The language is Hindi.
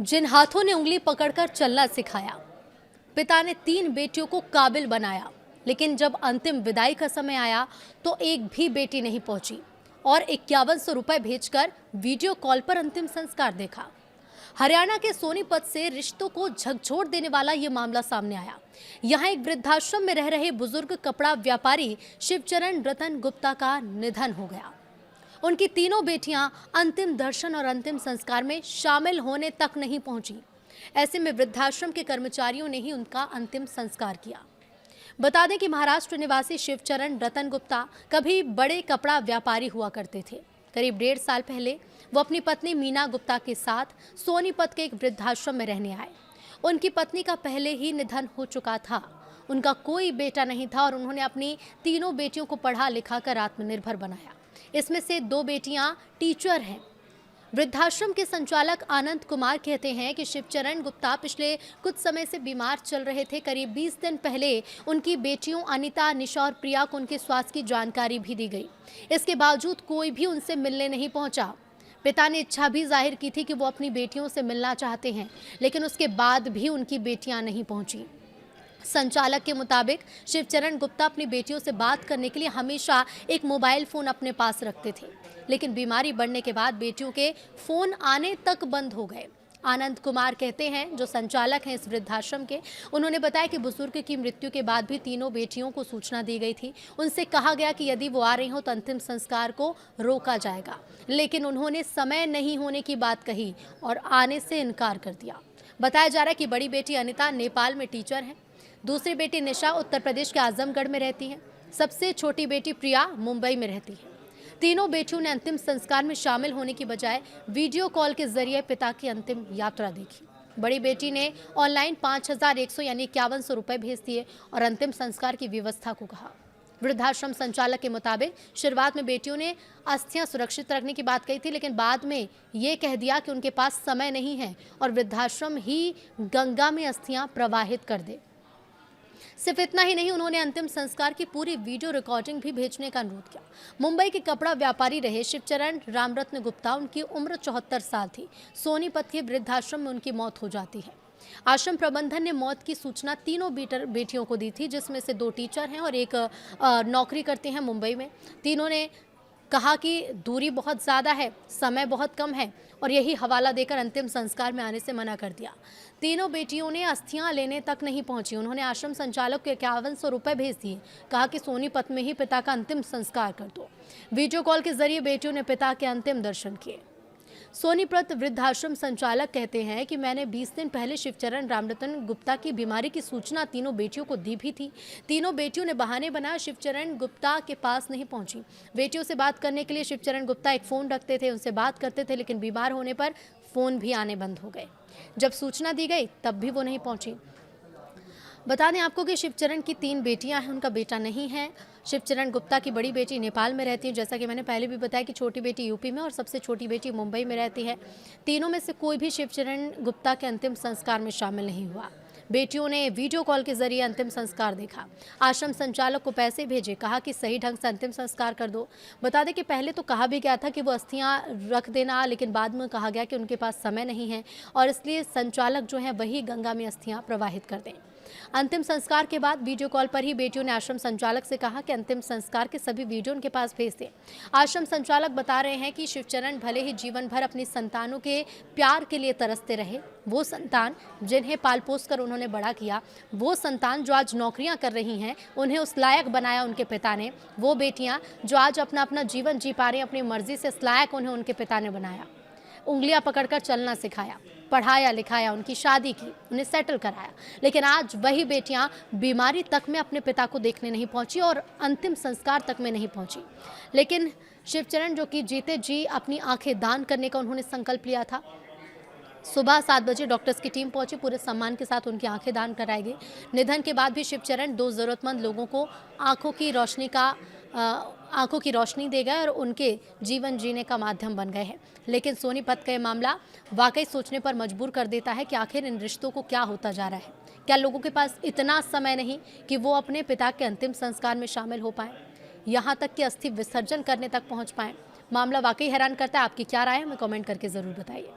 जिन हाथों ने उंगली पकड़कर चलना सिखाया, पिता ने 3 बेटियों को काबिल बनाया, लेकिन जब अंतिम विदाई का समय आया तो एक भी बेटी नहीं पहुंची और 5100 रुपए भेजकर वीडियो कॉल पर अंतिम संस्कार देखा। हरियाणा के सोनीपत से रिश्तों को झकझोर देने वाला ये मामला सामने आया। यहाँ एक वृद्धाश्रम में रह रहे बुजुर्ग कपड़ा व्यापारी शिवचरण रतन गुप्ता का निधन हो गया। उनकी तीनों बेटियां अंतिम दर्शन और अंतिम संस्कार में शामिल होने तक नहीं पहुंची। ऐसे में वृद्धाश्रम के कर्मचारियों ने ही उनका अंतिम संस्कार किया। बता दें कि महाराष्ट्र निवासी शिवचरण रतन गुप्ता कभी बड़े कपड़ा व्यापारी हुआ करते थे। करीब 1.5 साल पहले वो अपनी पत्नी मीना गुप्ता के साथ सोनीपत के एक वृद्धाश्रम में रहने आए। उनकी पत्नी का पहले ही निधन हो चुका था। उनका कोई बेटा नहीं था और उन्होंने अपनी तीनों बेटियों को पढ़ा लिखा कर आत्मनिर्भर बनाया। इसमें से 2 बेटियां टीचर हैं। वृद्धाश्रम के संचालक आनंद कुमार कहते हैं कि शिवचरण गुप्ता पिछले कुछ समय से बीमार चल रहे थे। करीब 20 दिन पहले उनकी बेटियों अनिता, निशा और प्रिया को उनके स्वास्थ्य की जानकारी भी दी गई। इसके बावजूद कोई भी उनसे मिलने नहीं पहुंचा। पिता ने इच्छा भी जाहिर की थी कि वो अपनी बेटियों से मिलना चाहते हैं, लेकिन उसके बाद भी उनकी बेटियां नहीं पहुंची। संचालक के मुताबिक शिवचरण गुप्ता अपनी बेटियों से बात करने के लिए हमेशा एक मोबाइल फोन अपने पास रखते थे, लेकिन बीमारी बढ़ने के बाद बेटियों के फोन आने तक बंद हो गए। आनंद कुमार कहते हैं, जो संचालक हैं इस वृद्धाश्रम के, उन्होंने बताया कि बुजुर्ग की मृत्यु के बाद भी तीनों बेटियों को सूचना दी गई थी। उनसे कहा गया कि यदि वो आ रही हो तो अंतिम संस्कार को रोका जाएगा, लेकिन उन्होंने समय नहीं होने की बात कही और आने से इनकार कर दिया। बताया जा रहा है कि बड़ी बेटी अनिता नेपाल में टीचर है, दूसरी बेटी निशा उत्तर प्रदेश के आजमगढ़ में रहती है, सबसे छोटी बेटी प्रिया मुंबई में रहती है। तीनों बेटियों ने अंतिम संस्कार में शामिल होने की बजाय वीडियो कॉल के जरिए पिता की अंतिम यात्रा देखी। बड़ी बेटी ने ऑनलाइन 5100 यानी 5100 रुपए भेज दिए और अंतिम संस्कार की व्यवस्था को कहा। वृद्धाश्रम संचालक के मुताबिक शुरुआत में बेटियों ने अस्थियां सुरक्षित रखने की बात कही थी, लेकिन बाद में ये कह दिया कि उनके पास समय नहीं है और वृद्धाश्रम ही गंगा में अस्थियां प्रवाहित कर दे। सिर्फ इतना ही नहीं, उन्होंने अंतिम संस्कार की पूरी वीडियो रिकॉर्डिंग भी भेजने का अनुरोध किया। मुंबई के कपड़ा व्यापारी रहे शिवचरण रामरत्न गुप्ता, उनकी उम्र 74 साल थी। सोनीपत के वृद्धाश्रम में उनकी मौत हो जाती है। आश्रम प्रबंधन ने मौत की सूचना तीनों बेटियों को दी थी, जिसमें से 2 टीचर हैं और एक नौकरी करती हैं मुंबई में। तीनों ने कहा कि दूरी बहुत ज़्यादा है, समय बहुत कम है और यही हवाला देकर अंतिम संस्कार में आने से मना कर दिया। तीनों बेटियों ने अस्थियां लेने तक नहीं पहुंची। उन्होंने आश्रम संचालक को 5100 रुपए भेज दिए। कहा कि सोनीपत में ही पिता का अंतिम संस्कार कर दो। वीडियो कॉल के जरिए बेटियों ने पिता के अंतिम दर्शन किए। सोनीपत वृद्धाश्रम संचालक कहते हैं कि मैंने 20 दिन पहले शिवचरण रामरतन गुप्ता की बीमारी की सूचना तीनों बेटियों को दी भी थी। तीनों बेटियों ने बहाने बनाया शिवचरण गुप्ता के पास नहीं पहुंची। बेटियों से बात करने के लिए शिवचरण गुप्ता एक फ़ोन रखते थे, उनसे बात करते थे, लेकिन बीमार होने पर फ़ोन भी आने बंद हो गए। जब सूचना दी गई तब भी वो नहीं पहुंची। बता दें आपको कि शिवचरण की 3 बेटियां हैं, उनका बेटा नहीं है। शिवचरण गुप्ता की बड़ी बेटी नेपाल में रहती है, जैसा कि मैंने पहले भी बताया कि छोटी बेटी यूपी में और सबसे छोटी बेटी मुंबई में रहती है। तीनों में से कोई भी शिवचरण गुप्ता के अंतिम संस्कार में शामिल नहीं हुआ। बेटियों ने वीडियो कॉल के जरिए अंतिम संस्कार देखा। आश्रम संचालक को पैसे भेजे, कहा कि सही ढंग से अंतिम संस्कार कर दो। बता दें कि पहले तो कहा भी गया था कि वो अस्थियां रख देना, लेकिन बाद में कहा गया कि उनके पास समय नहीं है और इसलिए संचालक जो है वही गंगा में अस्थियां प्रवाहित कर दें। अंतिम संस्कार के बाद वीडियो कॉल पर ही बेटियों ने आश्रम संचालक से कहा कि अंतिम संस्कार के सभी वीडियो उनके पास भेज दें। आश्रम संचालक बता रहे हैं कि शिवचरण भले ही जीवन भर अपनी संतानों के प्यार के लिए तरसते रहे, वो संतान जिन्हें पाल पोस कर उन्होंने बड़ा किया, वो संतान जो आज नौकरियां कर रही हैं, उन्हें उस लायक बनाया उनके पिता ने। वो बेटियां जो आज अपना अपना जीवन जी पा रही हैं अपनी मर्जी से, इस लायक उन्हें उनके पिता ने बनाया। उंगलियां पकड़कर चलना सिखाया, पढ़ाया लिखाया, उनकी शादी की, उन्हें सेटल कराया, लेकिन आज वही बेटियां बीमारी तक में अपने पिता को देखने नहीं पहुंची और अंतिम संस्कार तक में नहीं पहुंची। लेकिन शिवचरण जो कि जीते जी अपनी आंखें दान करने का उन्होंने संकल्प लिया था। सुबह 7 बजे डॉक्टर्स की टीम पहुंची, पूरे सम्मान के साथ उनकी आंखें दान कराई गई। निधन के बाद भी शिवचरण 2 जरूरतमंद लोगों को आंखों की रोशनी दे गए और उनके जीवन जीने का माध्यम बन गए हैं। लेकिन सोनीपत का ये मामला वाकई सोचने पर मजबूर कर देता है कि आखिर इन रिश्तों को क्या होता जा रहा है। क्या लोगों के पास इतना समय नहीं कि वो अपने पिता के अंतिम संस्कार में शामिल हो पाएं, यहाँ तक कि अस्थि विसर्जन करने तक पहुँच पाएं। मामला वाकई हैरान करता है। आपकी क्या राय है, हमें कमेंट करके ज़रूर बताइए।